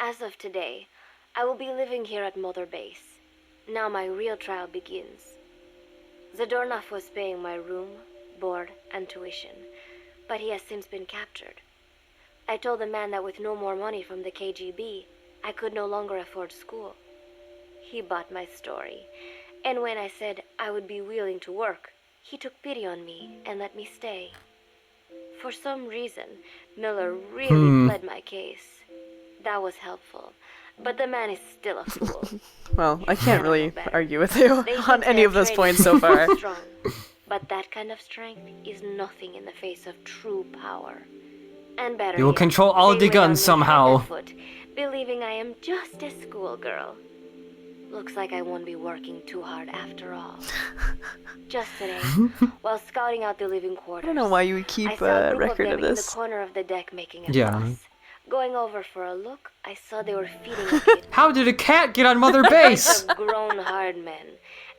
As of today, I will be living here at Mother Base. Now my real trial begins. Zadornov was paying my room, board, and tuition, but he has since been captured. I told the man that with no more money from the KGB, I could no longer afford school. He bought my story, and when I said I would be willing to work, he took pity on me and let me stay. For some reason, Miller really pled my case. That was helpful, but the man is still a fool. Well, I can't really argue with you on any of those points so far. Strong, but that kind of strength is nothing in the face of true power. And better You will yet, control all they the guns lay on me somehow. hand and foot, believing I am just a schoolgirl. Looks like I won't be working too hard after all. Just today, while scouting out the living quarters, I don't know why you would I keep saw a a group record of of them in the this. corner of the deck making a Yeah. fuss. Going over for a look, I saw they were feeding a kid. How did a cat get on Mother Base? Bunch of grown hard men,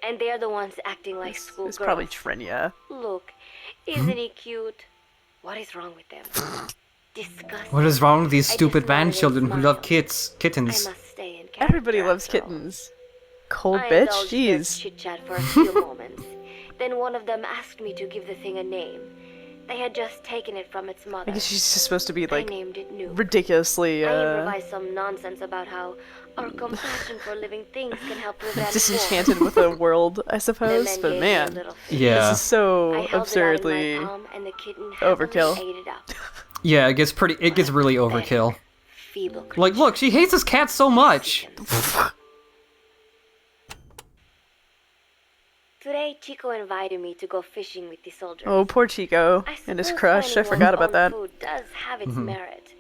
and they're the ones acting like It's schoolgirls. probably Trenya. Look, isn't he cute? What is wrong with them? Disgusting. What is wrong with these I stupid just nodded and man-children who love smiled. kittens? I must stay in Everybody character loves after all. kittens. Cold I bitch? indulged their Jeez. chit-chat for a few moments. Then one of them asked me to give the thing a name. They had just taken it from its mother. I guess she's just supposed to be, I like, named it Nuke. ridiculously, I improvised some nonsense about how our compassion for living things can help prevent war. disenchanted with the world, I The suppose. men But gave me a man, little fish. Yeah. this is so I held absurdly it out in my palm, and the kitten happily overkill. ate it up. Yeah, it gets really overkill. Feeble Like, look, she hates this cat so much. Today, Chico invited me to go fishing with the soldiers. Oh, poor Chico I and his suppose crush. I finding forgot one's about that. own food does have its merit,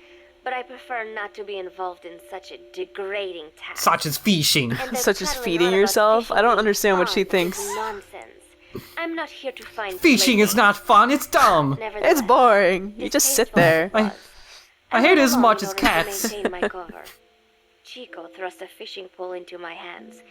but I prefer not to be involved in such a degrading task. Such as fishing. And then Such as prattling feeding on about yourself? fishing I don't being understand what fun she is thinks. Nonsense. I'm not here to find Fishing is not fun, it's dumb. It's boring. You just sit there. I hate it as much as cats. My cover. Chico thrust a fishing pole into my hands,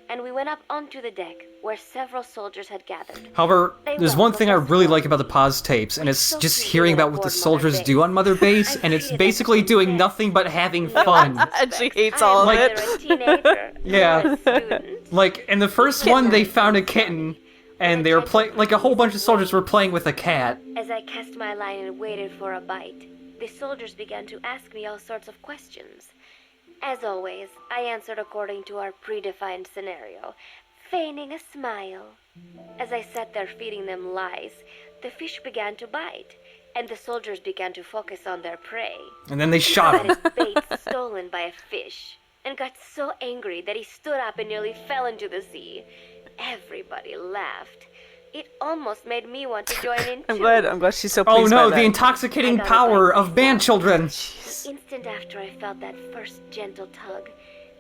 and we went up onto the deck where several soldiers had gathered. However, there's one thing I really like about the pause tapes, and it's just hearing about what the soldiers do on Mother Base, and it's basically doing nothing but having fun. And she hates all of I'm it. either a teenager Yeah. or a student. Like, in the first one, they found a kitten, and they were playing, like, a whole bunch of soldiers were playing with a cat. As I cast my line and waited for a bite, the soldiers began to ask me all sorts of questions. As always, I answered according to our predefined scenario, feigning a smile. As I sat there feeding them lies, the fish began to bite, and the soldiers began to focus on their prey. And then they shot Had him. his bait stolen by a fish, and got so angry that he stood up and nearly fell into the sea. Everybody lauged. It almost made me want to join in too. I'm glad she's so Oh pleased no, by the that. intoxicating power of band children. The instant after I felt that first gentle tug,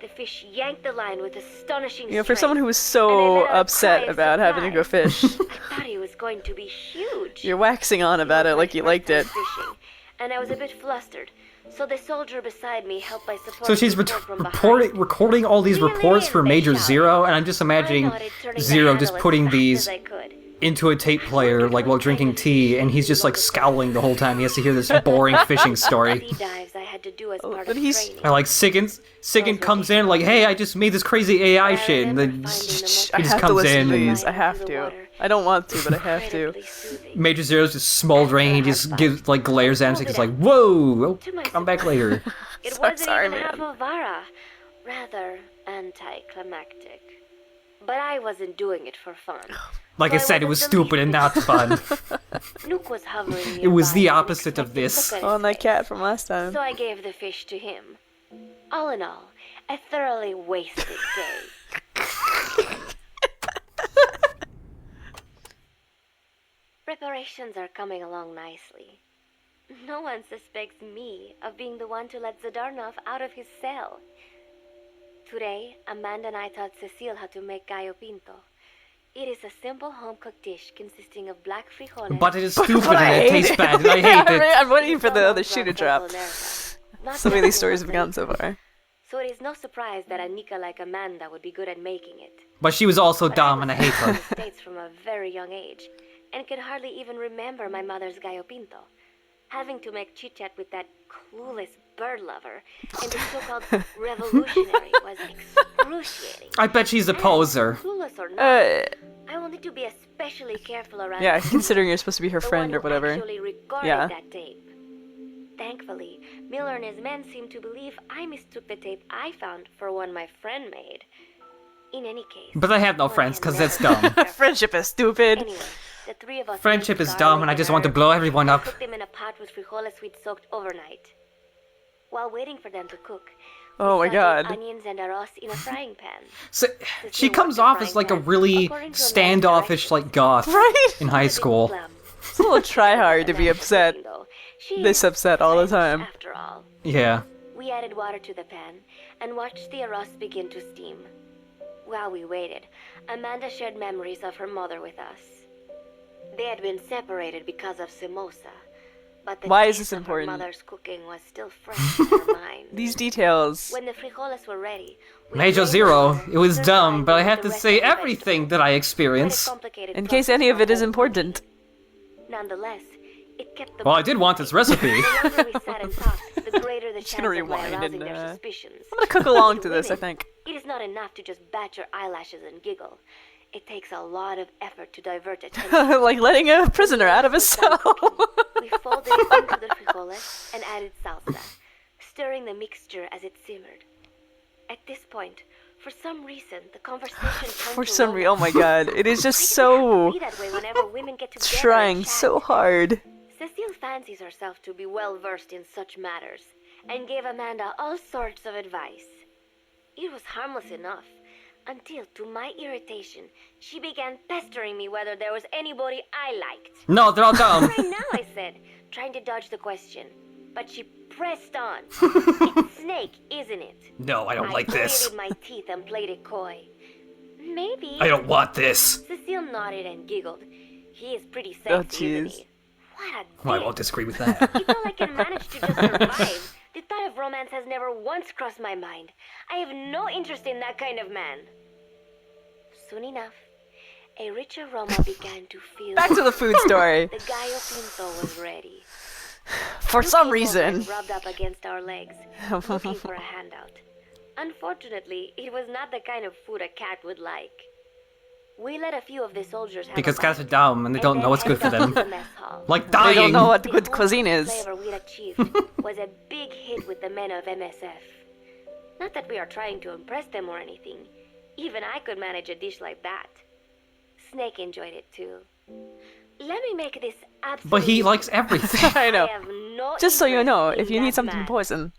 the fish yanked the line with astonishing You know, for strength, someone who was and I so let out a upset cry of about having to go surprise. fish, I thought he was going to be huge. you're waxing on about it like you liked it. Fishing, and I was a bit flustered. So the soldier beside me helped by supporting So she's me from behind. recording all these reports for Major Zero, and I'm just imagining I nodded, turning the Zero just handle as putting fast these as I could. into a tape player, like while drinking tea, and he's just like scowling the whole time. He has to hear this boring fishing story. Sea dives I had to do as part but of he's- training. I like Siggin comes in like, hey, I just made this crazy AI shit, and then I he just have to comes listen in to and these. I have to. I don't want to, but I have to. Incredibly soothing. Major Zero's just smoldering. He just gives like glares at him. He's like, whoa, To my come back later. It So wasn't sorry, even man. half a vara. Rather anticlimactic. But I wasn't doing it for fun. Like I said, it was stupid and not fun. Nuke was hovering It was the nearby, opposite of unexpected this. look at Oh, his and that face. cat from last time. So I gave the fish to him. All in all, a thoroughly wasted day. Preparations are coming along nicely. No one suspects me of being the one to let Zadarnov out of his cell. Today, Amanda and I taught Cecile how to make gallo pinto. It is a simple home-cooked dish consisting of black frijoles. But it is stupid But I and it hate tastes it. bad, and I hate it. I'm waiting for the other It's shoe to almost drop. from Olerka. Not So many of these everyone stories have was gone so making far. it. So it is no surprise that Anika like Amanda would be good at making it. But she was also But dumb, I and I was hate her. in the States from a very young age, and could hardly even remember my mother's gallo pinto. Having to make chit-chat with that clueless bird lover, and the so-called revolutionary was excruciating. I bet she's a poser. Clueless or not, I wanted to be especially careful around. Yeah, considering you're supposed to be her friend or whatever. Actually recorded that tape. Thankfully, Miller and his men seemed to believe I mistook the tape I found for one my friend made. In any case. But I have no friends, because it's dumb. Friendship is stupid. Anyway, the three of us Friendship is dumb, and I just want to blow everyone up. Cooked them in a pot with frijoles we'd soaked overnight. While waiting for them to cook, Oh my god. onions and arroz in a frying pan. So, she comes off as like a really standoffish, like, goth in high school. It's a little try-hard to be upset. This upset all the time. After all. Yeah. We added water to the pan and watched the arroz begin to steam. While we waited, Amanda shared memories of her mother with us. They had been separated because of Samosa, but the Why is taste this of her important? mother's cooking was still fresh in her mind. These details. When the frijoles were ready, Major Zero, it was dumb, but I have to say everything that I experience. In case any of it is important. Nonetheless, it kept the Well, I did want this recipe. The longer we sat and talked, the greater the Just chance gonna of my rewind arousing and, their suspicions. I'm gonna cook along to To this, I women, think. It is not enough to just bat your eyelashes and giggle. It takes a lot of effort to divert attention. Like letting a prisoner out of his cell. We folded it into the frijoles and added salsa, stirring the mixture as it simmered. At this point, for some reason, the conversation turned For to some reason, oh my god, it is just so be that way whenever women get together and trying chat. so hard. Cecile fancies herself to be well versed in such matters, and gave Amanda all sorts of advice. It was harmless enough, until, to my irritation, she began pestering me whether there was anybody I liked. No, they're all dumb. Right now, I said, trying to dodge the question. But she pressed on. It's Snake, isn't it? No, I don't like this. I gritted my teeth and played it coy. Maybe. I don't want this. Cecile nodded and giggled. He is pretty Oh, sexy, isn't jeez. he? What a Well, I dick. won't disagree with that. If all I can manage to just survive, the thought of romance has never once crossed my mind. I have no interest in that kind of man. Soon enough, a rich aroma began to fill. Back to the food story. The gallo pinto was ready. For some Two reason. people rubbed up against our legs, looking for a handout. Unfortunately, it was not the kind of food a cat would like. We let a few of the soldiers have Because a cats are bite, dumb and they don't then know what's good for headed them. up to the mess hall. Like They dying. don't know what good The cuisine is. flavor we'd achieved was a big hit with the men of MSF. Not that we are trying to impress them or anything. Even I could manage a dish like that. Snake enjoyed it too. Let me make this absolutely But he likes everything. I know. have no Just so you interest know, in if you that need something man. to poison.